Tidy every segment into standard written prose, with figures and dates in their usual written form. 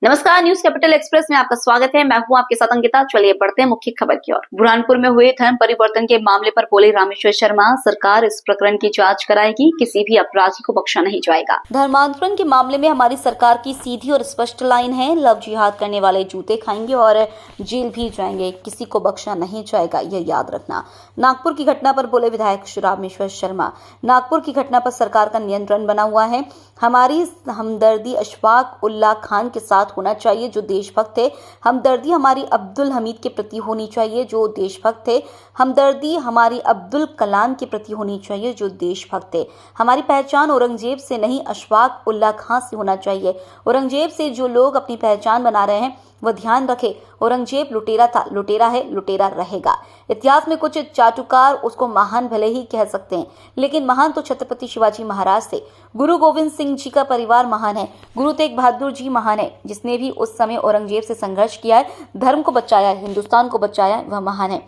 नमस्कार, news capital express में आपका स्वागत है। मैं हूं आपके साथ अंकिता। चलिए बढ़ते हैं मुख्य खबर की ओर। बुरहानपुर में हुए धर्म परिवर्तन के मामले पर बोले रामेश्वर शर्मा, सरकार इस प्रकरण की जांच कराएगी, किसी भी अपराधी को बख्शा नहीं जाएगा। धर्मांतरण के मामले में हमारी सरकार की सीधी और स्पष्ट लाइन है, लव जिहाद करने वाले जूते खाएंगे और जेल भी जाएंगे, किसी को बख्शा नहीं जाएगा, यह याद रखना। नागपुर की घटना पर बोले विधायक रामेश्वर शर्मा, नागपुर की घटना पर सरकार का नियंत्रण बना हुआ है। हमारी हमदर्दी अशफाक उल्लाह खान के साथ होना चाहिए जो देशभक्त थे। हमदर्दी हमारी अब्दुल हमीद के प्रति होनी चाहिए जो देशभक्त थे। हमदर्दी हमारी अब्दुल कलाम के प्रति होनी चाहिए जो देशभक्त थे। हमारी पहचान औरंगजेब से नहीं अशफाक उल्लाह खान से होना चाहिए। औरंगजेब से जो लोग अपनी पहचान बना रहे हैं वह ध्यान रखे, औरंगजेब लुटेरा था, लुटेरा है, लुटेरा रहेगा। इतिहास में कुछ चाटुकार उसको महान भले ही कह सकते हैं, लेकिन महान तो छत्रपति शिवाजी महाराज थे। गुरु गोविंद सिंह जी का परिवार महान है। गुरु तेग बहादुर जी महान है, जिसने भी उस समय औरंगजेब से संघर्ष किया है, धर्म को बचाया है, हिंदुस्तान को बचाया है, वह महान है।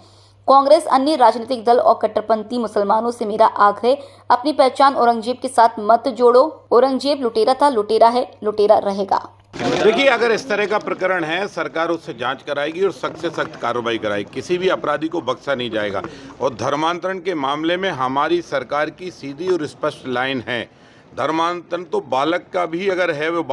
कांग्रेस, अन्य राजनीतिक दल और कट्टरपंथी मुसलमानों से मेरा आग्रह, अपनी पहचान औरंगजेब के साथ मत जोड़ो। औरंगजेब लुटेरा था, लुटेरा है, लुटेरा रहेगा। देखिए, अगर इस तरह का प्रकरण है, सरकार उससे जांच कराएगी और सख्त से सख्त कार्रवाई कराएगी, किसी भी अपराधी को बख्शा नहीं जाएगा। और धर्मांतरण के मामले में हमारी सरकार की सीधी और स्पष्ट लाइन है। धर्मांतरण तो बालक का भी अगर है, वो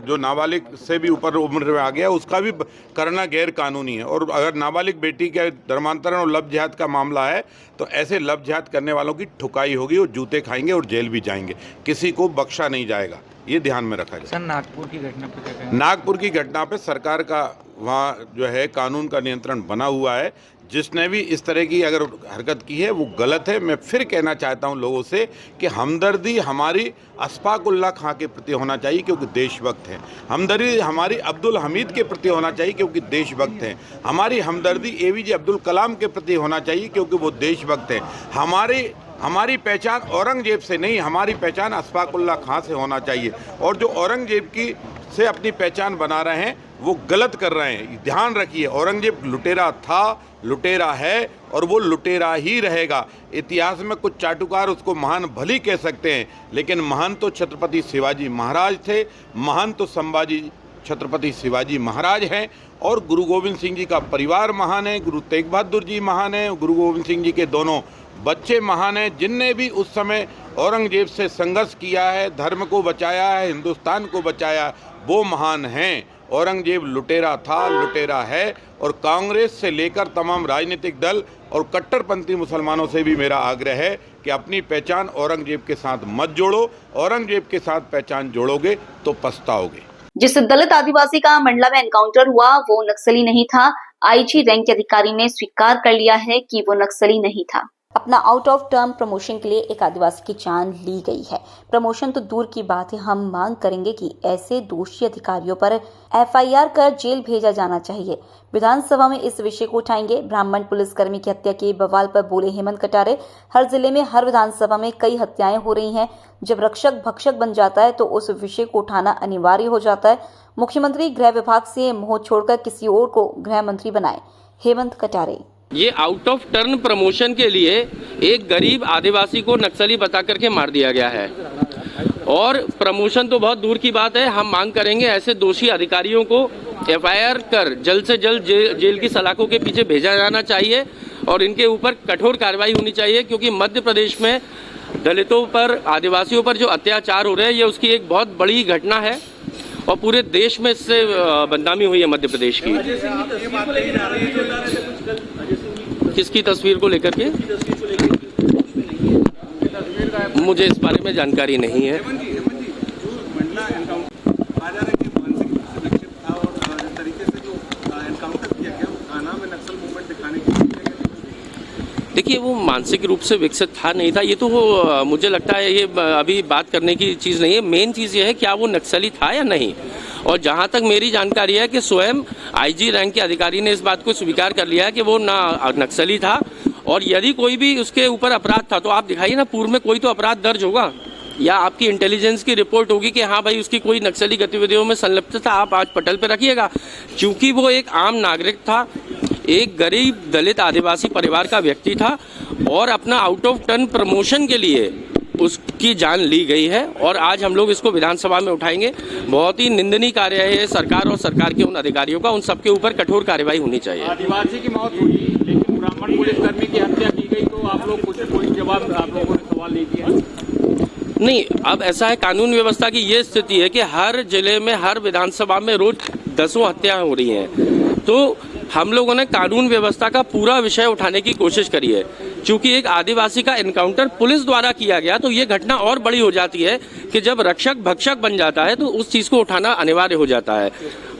जो नाबालिग से भी ऊपर उम्र में आ गया, उसका भी करना गैर कानूनी है। और अगर नाबालिग बेटी का धर्मांतरण और लव जिहाद का मामला है तो ऐसे लव जिहाद करने वालों की ठुकाई होगी और जूते खाएंगे और जेल भी जाएंगे, किसी को बख्शा नहीं जाएगा, ये ध्यान में रखा जाए। सर, नागपुर की घटना पे क्या कहेंगे? नागपुर की घटना पे सरकार का वहाँ जो है कानून का नियंत्रण बना हुआ है। जिसने भी इस तरह की अगर हरकत की है वो गलत है। मैं फिर कहना चाहता हूँ लोगों से कि हमदर्दी हमारी अशफाक उल्लाह खां के प्रति होना चाहिए क्योंकि देशभक्त हैं। हमदर्दी हमारी अब्दुल हमीद के प्रति होना चाहिए क्योंकि देशभक्त हैं। हमारी हमदर्दी एपीजे अब्दुल कलाम के प्रति होना चाहिए क्योंकि वो देशभक्त हैं। हमारी पहचान औरंगजेब से नहीं, हमारी पहचान अशफाक उल्लाह खां से होना चाहिए। और जो औरंगजेब की से अपनी पहचान बना रहे हैं वो गलत कर रहे हैं। ध्यान रखिए, औरंगजेब लुटेरा था, लुटेरा है और वो लुटेरा ही रहेगा। इतिहास में कुछ चाटुकार उसको महान भली कह सकते हैं, लेकिन महान तो छत्रपति शिवाजी महाराज थे, महान तो छत्रपति शिवाजी महाराज हैं। और गुरु गोविंद सिंह जी का परिवार महान है, गुरु तेग बहादुर जी महान है, गुरु गोविंद सिंह जी के दोनों बच्चे महान हैं। जिनने भी उस समय औरंगजेब से संघर्ष किया है, धर्म को बचाया है, हिंदुस्तान को बचाया, वो महान हैं। औरंगजेब लुटेरा था, लुटेरा है। और कांग्रेस से लेकर तमाम राजनीतिक दल और कट्टरपंथी मुसलमानों से भी मेरा आग्रह है कि अपनी पहचान औरंगजेब के साथ मत जोड़ो। औरंगजेब के साथ पहचान जोड़ोगे तो पछताओगे। जिस दलित आदिवासी का मंडला में एनकाउंटर हुआ वो नक्सली नहीं था। आईजी रैंक के अधिकारी ने स्वीकार कर लिया है कि वो नक्सली नहीं था। अपना आउट ऑफ टर्म प्रमोशन के लिए एक आदिवासी की जान ली गई है। प्रमोशन तो दूर की बात है, हम मांग करेंगे कि ऐसे दोषी अधिकारियों पर एफआईआर कर जेल भेजा जाना चाहिए। विधानसभा में इस विषय को उठाएंगे। ब्राह्मण पुलिसकर्मी की हत्या के बवाल पर बोले हेमंत कटारे, हर जिले में हर विधानसभा में कई हत्याएं हो रही हैं। जब रक्षक भक्षक बन जाता है तो उस विषय को उठाना अनिवार्य हो जाता है। मुख्यमंत्री गृह विभाग से मोह छोड़कर किसी और को गृह मंत्री बनाए। हेमंत कटारे, ये आउट ऑफ टर्न प्रमोशन के लिए एक गरीब आदिवासी को नक्सली बता करके मार दिया गया है। और प्रमोशन तो बहुत दूर की बात है, हम मांग करेंगे ऐसे दोषी अधिकारियों को एफआईआर कर जल्द से जल्द जेल की सलाखों के पीछे भेजा जाना चाहिए और इनके ऊपर कठोर कार्रवाई होनी चाहिए। क्योंकि मध्य प्रदेश में दलितों पर, आदिवासियों पर जो अत्याचार हो रहे हैं, ये उसकी एक बहुत बड़ी घटना है और पूरे देश में इससे बदनामी हुई है मध्य प्रदेश की। किसकी तस्वीर को लेकर के मुझे इस बारे में जानकारी नहीं है। देखिए, वो मानसिक रूप से विकसित था नहीं था, ये तो मुझे लगता है ये अभी बात करने की चीज़ नहीं है। मेन चीज़ ये है क्या वो नक्सली था या नहीं। और जहाँ तक मेरी जानकारी है कि स्वयं आईजी रैंक के अधिकारी ने इस बात को स्वीकार कर लिया है कि वो नक्सली था। और यदि कोई भी उसके ऊपर अपराध था तो आप दिखाइए ना, पूर्व में कोई तो अपराध दर्ज होगा या आपकी इंटेलिजेंस की रिपोर्ट होगी कि हाँ भाई उसकी कोई नक्सली गतिविधियों में संलिप्तता आप आज पटल पर रखिएगा। क्योंकि वो एक आम नागरिक था, एक गरीब दलित आदिवासी परिवार का व्यक्ति था और अपना आउट ऑफ टर्न प्रमोशन के लिए उसकी जान ली गई है और आज हम लोग इसको विधानसभा में उठाएंगे। बहुत ही निंदनीय कार्य है ये सरकार और सरकार के उन अधिकारियों का, उन सबके ऊपर कठोर कार्रवाई होनी चाहिए। आदिवासी की मौत हुई लेकिन ब्राह्मण पुलिसकर्मी की हत्या की गई, तो आप लोग कुछ कोई जवाब आप लोगों ने सवाल नहीं किया? नहीं, अब ऐसा है, कानून व्यवस्था की ये स्थिति है कि हर जिले में हर विधानसभा में रोज दसों हत्याएं हो रही हैं, तो हम लोगों ने कानून व्यवस्था का पूरा विषय उठाने की कोशिश करी है। चूंकि एक आदिवासी का एनकाउंटर पुलिस द्वारा किया गया तो ये घटना और बड़ी हो जाती है कि जब रक्षक भक्षक बन जाता है तो उस चीज को उठाना अनिवार्य हो जाता है।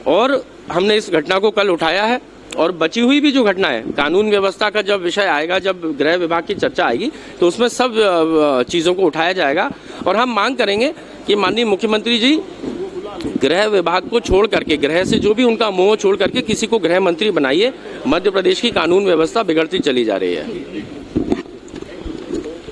और हमने इस घटना को कल उठाया है और बची हुई भी जो घटना है, कानून व्यवस्था का जब विषय आएगा, जब गृह विभाग की चर्चा आएगी तो उसमें सब चीज़ों को उठाया जाएगा। और हम मांग करेंगे कि माननीय मुख्यमंत्री जी गृह विभाग को छोड़ करके, गृह से जो भी उनका मोह छोड़ करके किसी को गृह मंत्री बनाइए। मध्य प्रदेश की कानून व्यवस्था बिगड़ती चली जा रही है।